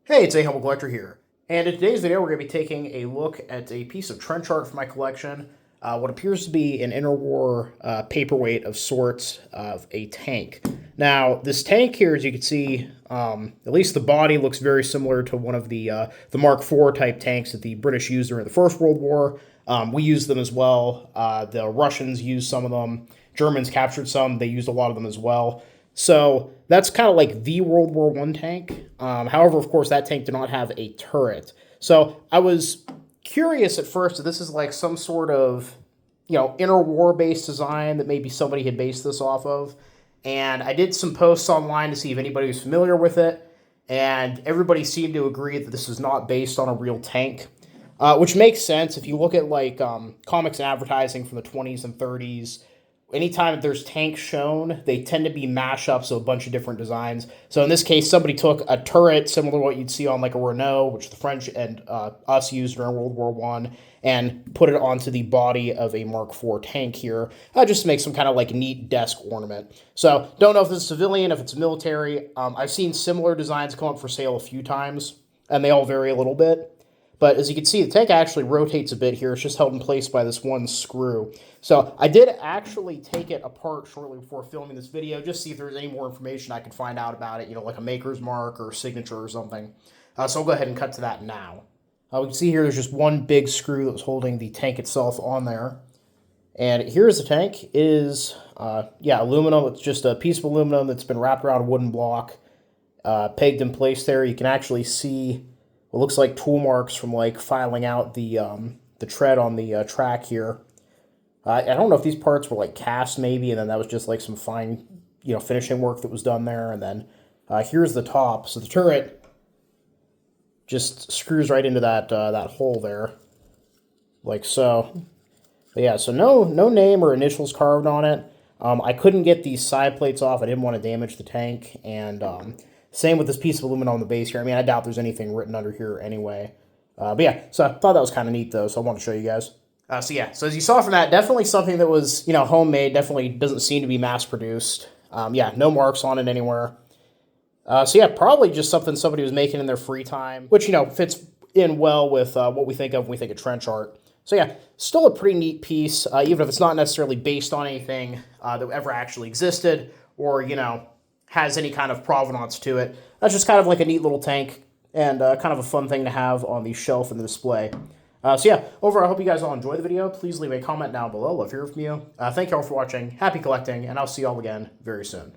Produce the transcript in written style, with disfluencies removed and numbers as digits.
Hey, it's a Humble Collector here, and in today's video we're going to be taking a look at a piece of trench art from my collection, what appears to be an interwar paperweight of sorts of a tank. Now, this tank here, as you can see, at least the body looks very similar to one of the Mark IV type tanks that the British used during the First World War. We used them as well. The Russians used some of them. Germans captured some. They used a lot of them as well. So that's kind of like the World War One tank. However, of course, that tank did not have a turret. So I was curious at first if this is like some sort of, interwar based design that maybe somebody had based this off of. And I did some posts online to see if anybody was familiar with it. And everybody seemed to agree that this is not based on a real tank. Which makes sense if you look at like comics and advertising from the 20s and 30s. Anytime there's tanks shown, they tend to be mashups of a bunch of different designs. So in this case, somebody took a turret similar to what you'd see on like a Renault, which the French and us used during World War One, and put it onto the body of a Mark IV tank here, just to make some kind of like neat desk ornament. So don't know if this is civilian, if it's military. I've seen similar designs come up for sale a few times, and they all vary a little bit. But as you can see, the tank actually rotates a bit here. It's just held in place by this one screw. So I did actually take it apart shortly before filming this video, just to see if there's any more information I could find out about it, like a maker's mark or signature or something. So I'll go ahead and cut to that now. We can see here there's just one big screw that was holding the tank itself on there. And here's the tank. It is, aluminum. It's just a piece of aluminum that's been wrapped around a wooden block, pegged in place there. You can actually see what looks like tool marks from like filing out the tread on the track here. I don't know if these parts were like cast maybe, and then that was just like some fine, finishing work that was done there. And then here's the top. So the turret just screws right into that that hole there, like so. But yeah, so no name or initials carved on it. I couldn't get these side plates off. I didn't want to damage the tank, and same with this piece of aluminum on the base here. I mean, I doubt there's anything written under here anyway. But yeah, so I thought that was kind of neat, though, so I want to show you guys. So as you saw from that, definitely something that was, homemade, definitely doesn't seem to be mass-produced. No marks on it anywhere. Probably just something somebody was making in their free time, which, fits in well with what we think of when we think of trench art. So yeah, still a pretty neat piece, even if it's not necessarily based on anything that ever actually existed or, has any kind of provenance to it. That's just kind of like a neat little tank and kind of a fun thing to have on the shelf in the display. Overall, I hope you guys all enjoy the video. Please leave a comment down below. Love to hear from you. Thank you all for watching. Happy collecting, and I'll see you all again very soon.